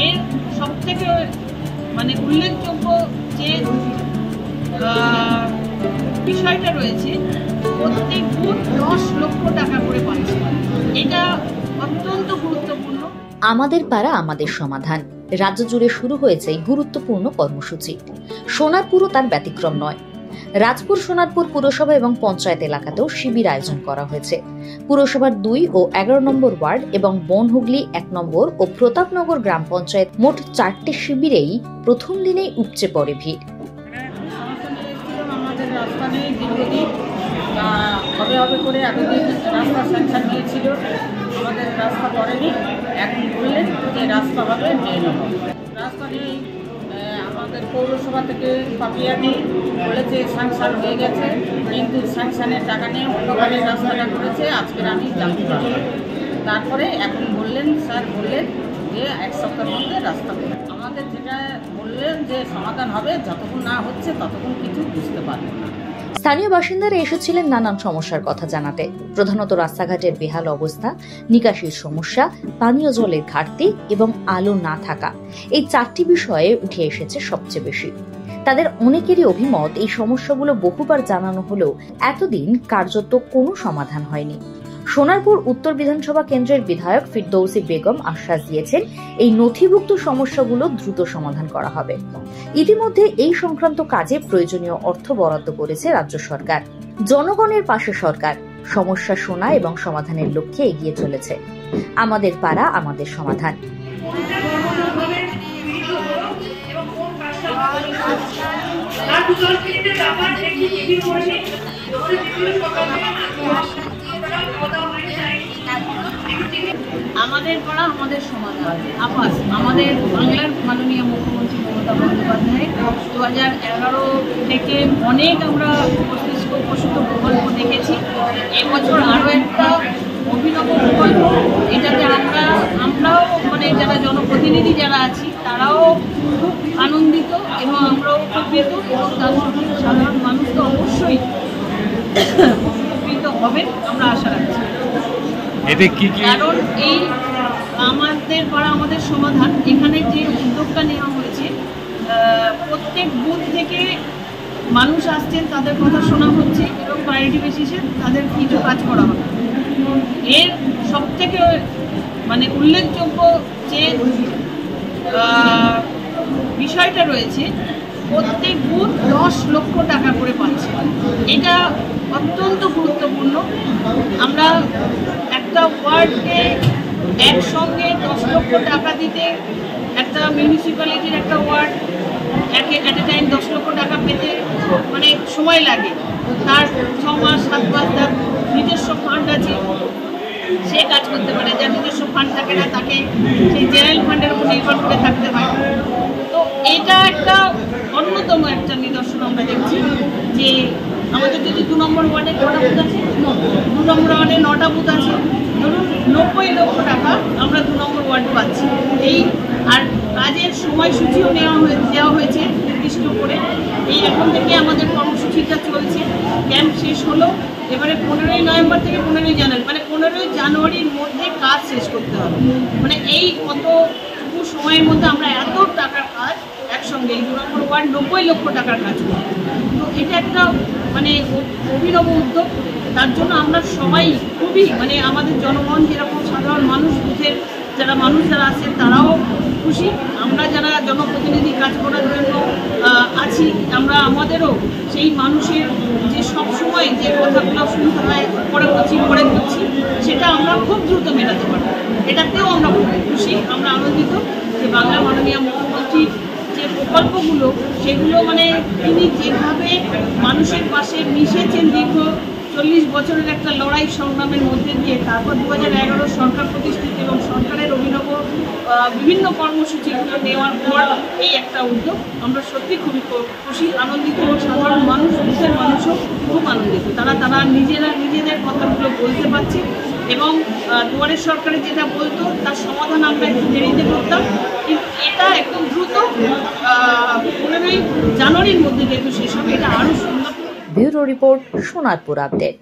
এর সব থেকে উল্লেখযোগ্য যে বিষয়টা রয়েছে, প্রত্যেক বুথ 10 লক্ষ টাকা করে পাচ্ছে। এটা অত্যন্ত গুরুত্বপূর্ণ। আমাদের পাড়া আমাদের সমাধান রাজ্য জুড়ে শুরু হয়েছে গুরুত্বপূর্ণ কর্মসূচি। সোনারপুরও তার ব্যতিক্রম নয়। রাজপুর, সোনারপুর পুরসভা এবং পঞ্চায়েত এলাকাতেও শিবির আয়োজন করা হয়েছে। পুরসভার 2 ও 11 নম্বর ওয়ার্ড এবং বনহুগলি 1 নম্বর ও প্রতাপনগর গ্রাম পঞ্চায়েত মোট 4টে শিবিরেই প্রথম দিনেই উপচে পড়ে ভিড়। আমাদের রাস্তা নেই, দীর্ঘদিন হবে করে এতদিন রাস্তা স্যাংশন হয়েছিল, আমাদের রাস্তা করেনি। এখন বললেন যে রাস্তা হবে, রাস্তা নেই। আমাদের পৌরসভা থেকে পাপিয়াদি বলেছে স্যাংশন হয়ে গেছে, কিন্তু স্যাংশনের টাকা নিয়ে অন্যভাবে রাস্তাটা করেছে। আজকের আমি জানতে পারি, তারপরে এখন বললেন স্যার বললেন যে 1 সপ্তাহের মধ্যে রাস্তা করে। আমাদের যেটা বললেন যে সমাধান হবে, যতক্ষণ না হচ্ছে ততক্ষণ কিছু বুঝতে পারবো না। স্থানীয় বাসিন্দারা এসেছিলেন নানান সমস্যার কথা জানাতে, প্রধানত রাস্তাঘাটের বেহাল অবস্থা, নিকাশির সমস্যা, পানীয় জলের ঘাটতি এবং আলো না থাকা, এই 4টি বিষয়ে উঠে এসেছে সবচেয়ে বেশি। তাদের অনেকেরই অভিমত, এই সমস্যাগুলো বহুবার জানানো হলেও এতদিন কার্যত কোনো সমাধান হয়নি। সোনারপুর উত্তর বিধানসভা কেন্দ্রের বিধায়ক ফিরদৌসী বেগম আশ্বাস দিয়েছেন, এই নথিভুক্ত সমস্যাগুলো দ্রুত সমাধান করা হবে। ইতিমধ্যে এই সংক্রান্ত কাজে প্রয়োজনীয় অর্থ বরাদ্দ করেছে রাজ্য সরকার। জনগণের পাশে সরকার সমস্যা শোনা এবং সমাধানের লক্ষ্যে এগিয়ে চলেছে। আমাদের পাড়া আমাদের সমাধান। আমাদের পাড়া আমাদের সমাধান আবাস আমাদের বাংলার মাননীয় মুখ্যমন্ত্রী মমতা বন্দ্যোপাধ্যায় 2011 থেকে অনেক আমরা প্রস্তুত প্রকল্প দেখেছি। এবছর আরও একটা অভিনব প্রকল্প, এটাতে আমরাও যারা জনপ্রতিনিধি যারা আছি তারাও খুব আনন্দিত এবং আমরাও উপকৃত, এবং তার সঙ্গে সাধারণ মানুষ তো অবশ্যই উপকৃত হবেন আমরা আশা রাখছি। কারণ এই আমাদের পাড়া আমাদের সমাধান, এখানে যে উদ্যোগটা নেওয়া হয়েছে, প্রত্যেক বুথ থেকে মানুষ আসছেন, তাদের কথা শোনা হচ্ছে এবং প্রায়োরিটি বেসিসে তাদের কিছু কাজ করা হবে। এর সব থেকে উল্লেখযোগ্য যে বিষয়টা রয়েছে, প্রত্যেক বুথ 10 লক্ষ টাকা করে পাচ্ছে। এটা অত্যন্ত গুরুত্বপূর্ণ। আমরা একটা ওয়ার্ডকে একসঙ্গে 10 লক্ষ টাকা দিতে, একটা মিউনিসিপ্যালিটির একটা ওয়ার্ড অ্যাট এ টাইম 10 লক্ষ টাকা পেতে সময় লাগে। তার 6 মাস 7 মাস তার নিজস্ব ফান্ড আছে, সে কাজ করতে পারে। যার নিজস্ব ফান্ড থাকে না, তাকে সেই জেনারেল ফান্ডের উপর নির্ভর করে থাকতে হয়। তো এটা একটা অন্যতম একটা নিদর্শন আমরা দেখছি যে আমাদের যদি 2 নম্বর ওয়ার্ডে 9টা বুথ আছে, 2 নম্বর ওয়ার্ডে 9টা বুথ আছে, ধরুন 90 লক্ষ টাকা আমরা 2 নম্বর ওয়ার্ডে পাচ্ছি। এই আর কাজের সময়সূচিও দেওয়া হয়েছে নির্দিষ্ট করে। এই এখন থেকে আমাদের কর্মসূচিটা চলছে। ক্যাম্প শেষ হলো, এবারে 15ই নভেম্বর থেকে 15ই জানুয়ারি 15ই জানুয়ারির মধ্যে কাজ শেষ করতে হবে। এই কতটুকু সময়ের মধ্যে আমরা এত টাকার কাজ একসঙ্গে, এই 2 নম্বর ওয়ার্ড 90 লক্ষ টাকার কাজ করি। তো এটা একটা অভিনব উদ্যোগ। তার জন্য আমরা সবাই খুবই আমাদের জনগণ যেরকম সাধারণ মানুষ, বুথের যারা আছেন তারাও খুশি। আমরা যারা জনপ্রতিনিধি কাজ করার জন্য আছি, আমরা আমাদেরও সেই মানুষের যে সব সময় যে কথাগুলো শুনতে হয় পরে করছি সেটা আমরা খুব দ্রুত মেটাতে পারবো। এটাতেও আমরা খুব খুশি, আমরা আনন্দিত যে বাংলার মাননীয় মুখ্যমন্ত্রীর যে প্রকল্পগুলো, সেগুলো তিনি যেভাবে মানুষের পাশে মিশেছেন দীর্ঘ 40 বছরের একটা লড়াই সংগ্রামের মধ্যে দিয়ে, তারপর 2011 সরকার প্রতিষ্ঠিত এবং সরকারের অভিনব বিভিন্ন কর্মসূচিগুলো নেওয়ার পর এই একটা উদ্যোগ। আমরা সত্যি খুবই খুশি, আনন্দিত, এবং সাধারণ মানুষ, দেশের মানুষও খুব আনন্দিত। তারা নিজেদের কথাগুলো বলতে পারছে এবং দুয়ারের সরকারের যেটা বলতো তার সমাধান আমরা একটু দেরিতে করতাম, কিন্তু এটা একদম দ্রুত 15ই জানুয়ারির মধ্যে যেহেতু শেষ হবে, এটা আরও সুন্দর। Bureau report, Sonarpur update.